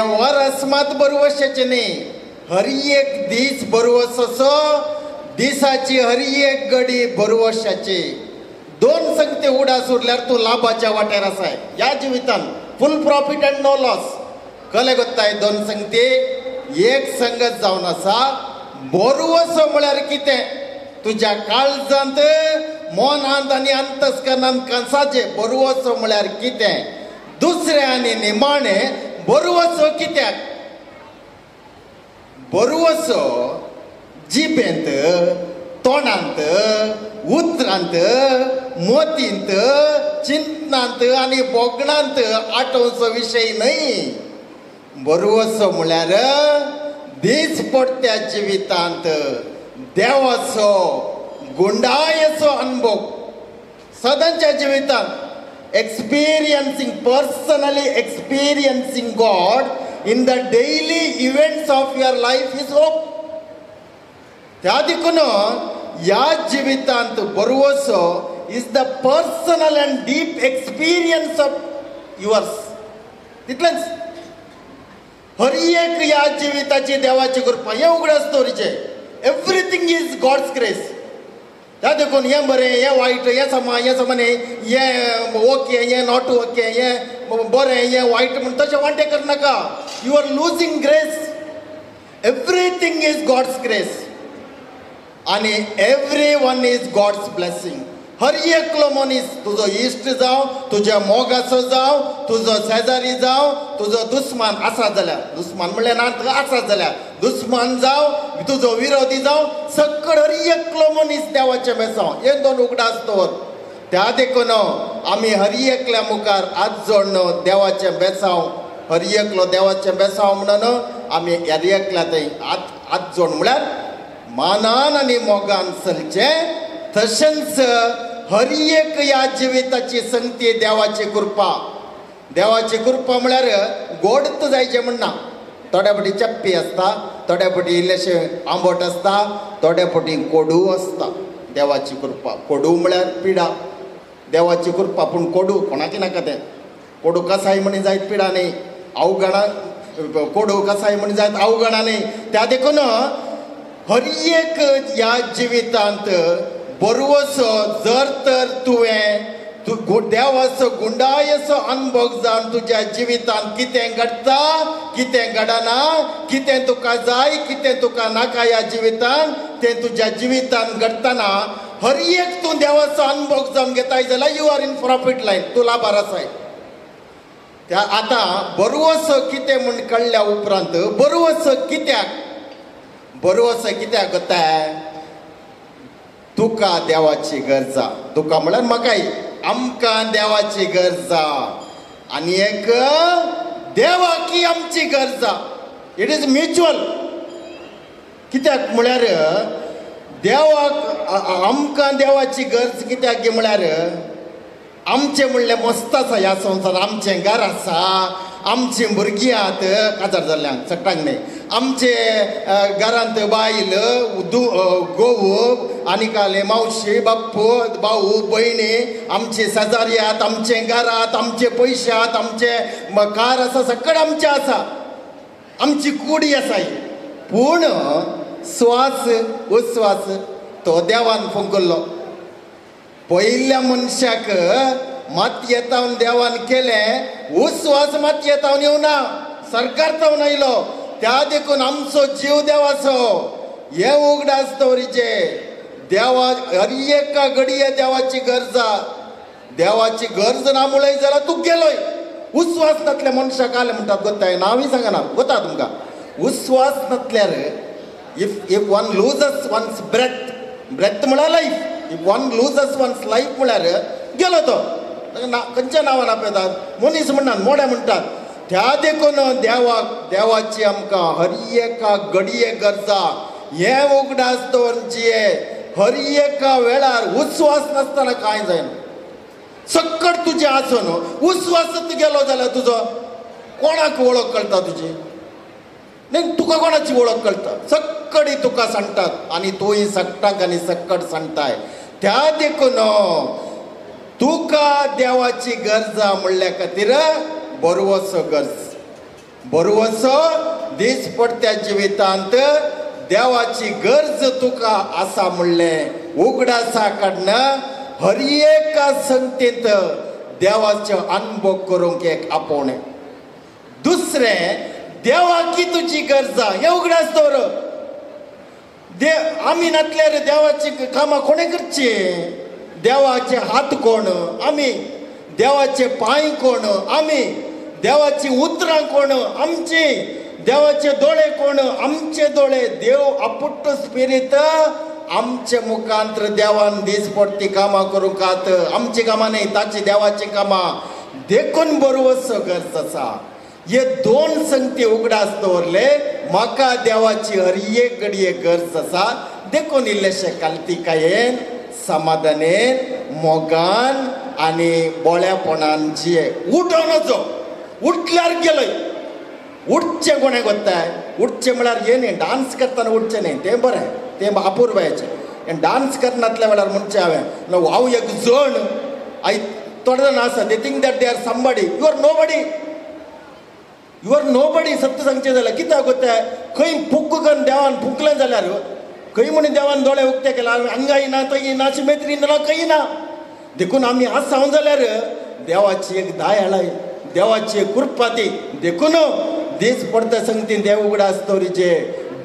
देवार अस्मात बरोवशाचे न्ही हरी एक दीस बरोवसो दिसाची हरी एक घडी बरोवशाची दोन संगते उडा सोडल्यार तूं लाभाच्या वाट्यार आसाय ह्या जिवितान full profit and no loss कळ्ळें गोत्ताय दोन संगते एक संगत जावन आसा बरोवसो म्हळ्यार कितें तुज्या काळजांत मोनांत आनी अंतस्करणांत कसाचे बरोवसो म्हळ्यार कितें दुसरें आनी निमाणें बरोवसो कित्याक बरोवसो जिबेंत तोंडांत उतरांत मोतींत चिंतनांत आनी बोगणांत आठोवचो विशय न्हय बरोवसो म्हळ्यार दिसपट्ट्या जिवितांत देवाचो गुंडायेचो अनुभव सदांच्या जिवितांत experiencing personally experiencing God in the daily events of your life is hope त्या देखून ह्या जिवितांत बरोवसो is the personal and deep experience of yours तितलेंच हर एक ह्या जिविताची देवाची कृपा हें उगडें स्टोरीचें एवरीथिंग इज गॉड्स ग्रेस त्या देखून हें बरें हें वायट हें समान हें ओके हें नॉट ओके हें बरें हें वायट म्हण तशें वांटें करनाका you are losing grace everything is God's grace आनी every one is God's blessing हर एकलो मनीस तुजो इश्ट जावं तुज्या मोगाचो जावं तुजो शेजारी जावं तुजो दुस्मान आसा जाल्यार दुस्मान म्हणल्यार ना आसा जाल्यार दुस्मान जावं तुजो विरोधी जावं सकड हर एकलो मनीस देवाचें बेसांव हे दोन उगडां आसतवर त्या देखून आमी हर एकल्या मुखार हात जोडून देवाचें बेसांव हर एकलो देवाचें बेसांव म्हणून आमी हर एकल्या थंय हात जोड म्हळ्यार मानान आनी मोगान चलचें तशेंच हर एक ह्या जिविताची संगती देवाची कृपा म्हळ्यार गोडत जायचें म्हणना थोड्या फावटी चप्पी आसता थोड्या फावटी इल्लेशें आंबट आसता थोड्या फावटी कोडू आसता देवाची कृपा कोडू म्हळ्यार पिडा देवाची कृपा पूण कोडू कोणाकी नाका तें कोडू कसाय म्हणी जायत पिडा न्ही अवगणां कोडू कसाय म्हणी जायत अवगणां न्ही त्या देखून हर एक ह्या जिवितांत बरोवसो जर तर तुवें देवाचो गुंडायेचो अनुभव जावन तुज्या जिवितांत कितें घडटा कितें घडना कितें तुका जाय कितें तुका नाका ह्या जिवितांत तें तुज्या जिवितांत घडटना हर एक तूं देवाचो अनुभव जावन घेताय जाल्यार you are in profit line तूं लाभार आसाय त्या आतां बरोवसो कितें म्हूण कळ्ळ्या उपरांत बरोवसो कित्याक कोत्ताय तुका देवाची गरजा तुका म्हळ्यार म्हाकाय आमकां देवाची गरजा आनी एक देवाकी आमची गरजा इट इज म्युच्युअल कित्याक म्हळ्यार देवाक आमकां देवाची गरज कित्याक गे म्हळ्यार आमचें म्हणलें मस्त आसा ह्या संवसारांत आमचें घर आसा आमचीं भुरगीं आहात काजार जाल्ल्यांक चट्टांक न्ही आमचे घरांत बायल घोव आनी काले मावशी बाप्पू भाऊ भयणी आमचे शेजारी आहात आमचें घर आहात आमचे पयशे आहात आमचे कार आसा सकड आमचें आसा आमची कुडी आसा ही पूण स्वास उस्वास तो देवान फुंकल्लो पयल्या मनशाक मातयेतावन देवान केलें उस्वास मातयेतावन येवना सरकारतावन आयलो त्या देखून आमचो जीव देवाचो हे उगडा स्टोरीचे देवा हर एका घडये देवाची देवाची गरज ना मुळे जाल्यार तूं गेलोय उस्वास नातल्या मनशाक आले म्हणटात गोत्ताय नांवूय सांगना गोता तुमकां उस्वास नातल्यार if one loses one's breath म्हळ्यार life if one loses one's life म्हळ्यार गेलो तो खंयच्या नांवान आपयतात मनीस म्हणनात मोडे म्हणटात त्या देखून देवाची आमकां हर एका घडये गरजा हे उगडा आसतोवरची हर एका वेळार उस्वास नासतना कांय जायना सकड तुजें आसून उस्वासत गेलो जाल्यार तुजो कोणाक वळख कळटा तुजी न्ही तुका कोणाची वळख कळटा सक्कडी तुका सांगतात आनी तूंय सक्टाक आनी सक्कड सांगताय त्या देखून तुका देवाची गरजा म्हणल्या खातीर बरोवसो गरज बरोवसो दिसपट्ट्या जिवितांत देवाची गरज तुका आसा म्हणलें उगडासा कडनं हर एका संगतींत देवाचो अनुभव करूंक एक आपोवणें. दुसरें, देवाकी तुजी गरजा हें उगडास दवर. आमी नातल्यार देवाची कामां कोणें करची? देवाचे हात कोण? आमी. देवाचे पांय कोण? आमी. देवाची उतरां कोण? आमची. देवाचे दोळे कोण? आमचे दोळे. देव आपुट्ट स्पिरीत आमचे मुखांतर देवान दिसपट्टी कामां करूंक आत. आमची कामां न्ही, ताची देवाची कामां देखून बरोवसो गरज आसा. हे दोन संगती उगडास दवरले. म्हाका देवाची हर एक घडये गरज आसा. देखून इल्लेशे काल्तिकायेन, समाधानेन, मोगान आनी बोळ्यापणान जिये. उठोन वचो. उठल्यार गेलय. उठचें कोणें कोत्ताय? उठचें म्हळ्यार हें न्ही, डान्स करतना उठचें न्ही, तें बरें, तें अपुर्बायेचें. डान्स करनातल्या वेळार म्हणचें हांव एक जण थोडे जाण आसा, they think that they are somebody. You are nobody. You are nobody. सत्य सांगचें जाल्यार कित्याक कोत्ताय? खंय फुक्क करून देवान फुकलें जाल्यार खंय म्हणून देवान दोळे उक्ते केला, हांगाय ना थंय ना, मेत्रीन ना, खंय ना. देखून आमी आसांव जाल्यार देवाची एक दाय हाडय, देवाची एक कृपा ती. देखून दीस पडटा संगतीन देव उगडा आसतरीचे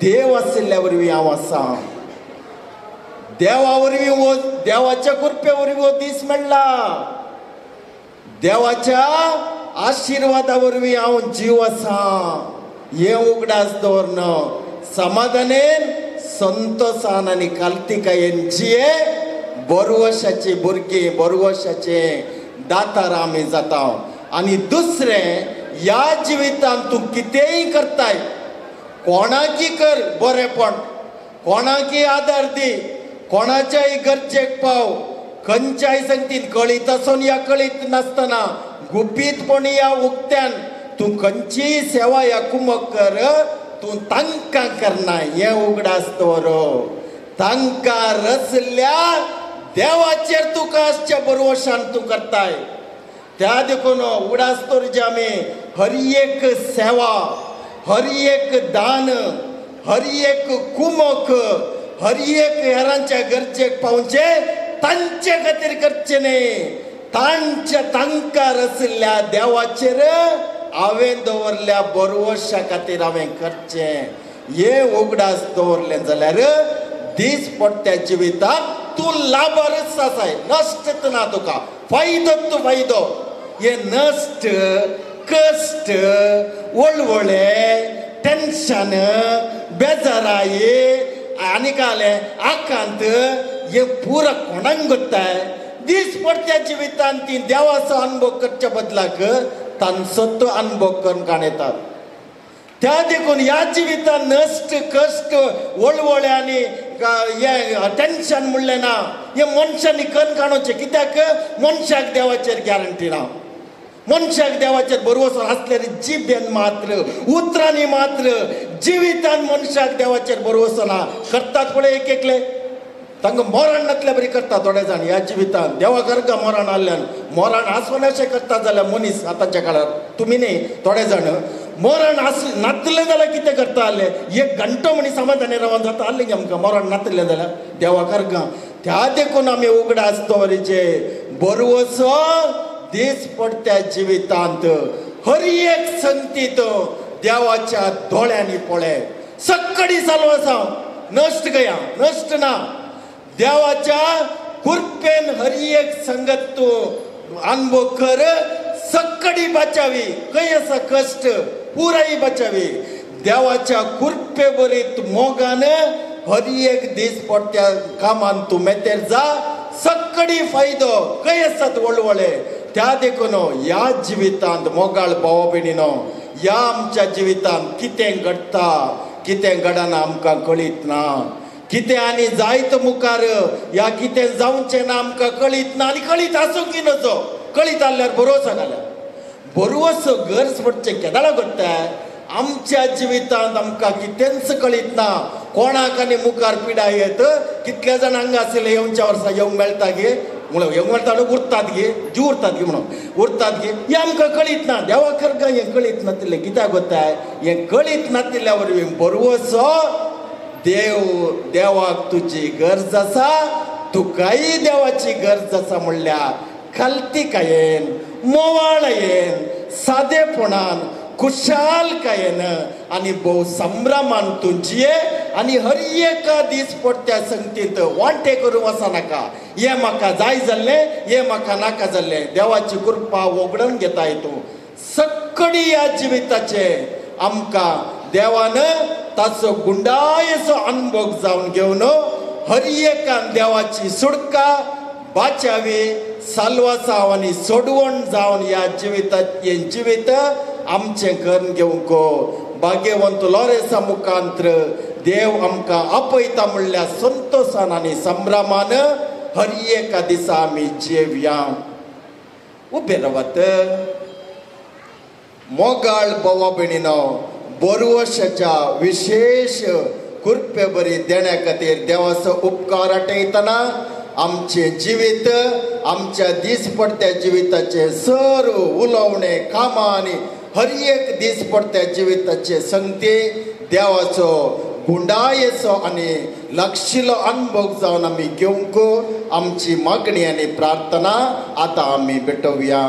देव आशिल्ल्या वरवीं हांव आसा. देवा वरवीं हो, देवाच्या कृपे वरवीं हो दीस मेळ्ळा. देवाच्या आशिर्वादा वरवीं हांव जीव आसा. हें उगडास दवरन समाधानेन, संतोषान आनी काल्तिकायेन जिये बरवशाची भुरगीं, बरवशाचे दातार आमी जाता. आनी दुसरें, ह्या जिवितांत तूं कितेंय करताय, कोणाकी कर बरेपण, कोणाकी आदार दी, कोणाच्याय गरजेक पाव, खंयच्याय संगतीन कळीत आसून या कळीत नासतना गुपीतपणी या उक्त्यान तूं खंयचीय सेवा या कुमक कर, तूं तांकां करना. हें उगडास दवर. तांकां रचल्या देवाचेर तुका आसच्या बरोवशान तूं करताय. त्या देखून उगडास दवरचे आमी हर एक सेवा, हर एक दान, हर एक कुमक, हर एक हेरांच्या गरजेक पावचे तांचे खातीर करचे न्ही, तांकां रचल्या देवाचेर हांवें दवरल्या बरोवशा खातीर हांवें करचें. हें उगडास दवरलें जाल्यार दीस पडट्या जिवितांत तूं लाभारच आसाय. नश्टच ना तुका, फायदोच तूं फायदो. हे नश्ट, कश्ट, वळवळे, टेन्शन, बेजाराई आनी कालें आकांत हे पुरा कोणाक कोत्ताय? दीस पडट्या जिवितांत ती देवाचो अनुभव करच्या बदलाक तांचो अनुभव करून काडयतात. त्या देखून ह्या जिवितांत नश्ट, कश्ट, वळवळे आनी हे टेन्शन म्हणलें ना. हे मनशांनी करून काडोवचें. कित्याक? मनशाक देवाचेर गॅरंटी ना. मनशाक देवाचेर बरोवसो आसल्यार जिबेन मात्र, उतरांनी मात्र, जिवितान मनशाक देवाचेर बरोवसो ना. करतात पळय एक एकले, तांकां मरण नातल्या बरी करता थोडे जाण ह्या जिवितांत. देवा करगा मरण आसल्यान, मरण आसोन अशें करता जाल्यार मनीस आतांच्या काळार, तुमी न्ही थोडे जाण, मरण नातलें जाल्यार कितें करता आसले? एक घंटो म्हणी समाधानी रावन जाता आसलें गे आमकां मरण नातलें जाल्यार देवा करगा. त्या देखून आमी उगडास दवरीचे बरोवसो दीस पडट्या जिवितांत हर एक संगतीत देवाच्या दोळ्यांनी पळय. सक्कडी चालू आसा, नश्ट गया, नश्ट ना. देवाच्या कृपेन हर एक संगत तूं अनुभव कर. सक्कडी बचावी, खंय आसा कश्ट पुराई बचावी. देवाच्या कृपे बरीत मोगान हर एक दीस पडट्या कामान तूं मेतेर जा. सक्कडी फायदो खंय आसात वळवळे. त्या देखून ह्या जिवितांत मोगाळ भाव भयणीनो, ह्या आमच्या जिवितांत कितें घडटा, कितें घडना आमकां कळीत ना. कितें आनी जायत मुखार ह्या कितें जावचें ना आमकां कळीत ना. आनी कळीत आसूंकी नजो. कळीत आसल्यार बरोवसो घाल्यार बरोवसो गरज पडचें केदाळा घडटाय. आमच्या जिवितांत आमकां कितेंच कळीत ना. कोणाक आनी मुखार पिडा येत. कितले जाण हांगा आसले येवच्या वर्सा येवंक मेळटा गे? म्हणून हें म्हणटा उरतात गे जीव उरतात गे म्हणून उरतात गे हें आमकां कळीत ना देवा खरं हें कळीत नासलें कित्याक कोताय हें कळीत नासल्या वरवीं बरोवसो देवाक तुजी गरज आसा तुकाय देवाची गरज आसा म्हणल्यार खालतीकायेन मोवाळायेन सादेपणान खुशालकायेन आनी भोव संभ्रमान तुमचे आनी हर एका दीस पडट्या संगतींत वांटे करूं वचनाका हें म्हाका जाय जाल्लें हें म्हाका नाका जाल्लें देवाची कृपा वगडून घेताय तूं सक्कडी ह्या जिविताचे आमकां देवान ताचो गुंडायेचो अनुभव जावन घेवन हर एकान देवाची सुडका बाचावी साल्वासाव आनी सोडवण जावन ह्या जिवितात हें जिवीत आमचें करून घेवंक भाग्यवंत लॉरेन्सा मुखांत्र देव आमकां आपयता म्हणल्या संतोशान आनी संभ्रमान हर एका दिसा आमी जेवया उबे रावात मोगाळ भावा भयणीनो बरवर्साच्या विशेष कृपे बरी देण्या खातीर देवाचो उपकार आठयतना आमचें जिवीत आमच्या दिसपडत्या जिविताचे सर्व उलोवणे कामां आनी हर एक दिसपडत्या जिविताचे संगती देवाचो गुंडायेचो आनी लागशिल्लो अनुभव जावन आमी घेवंक आमची मागणी आनी प्रार्थना आतां आमी भेटोवया.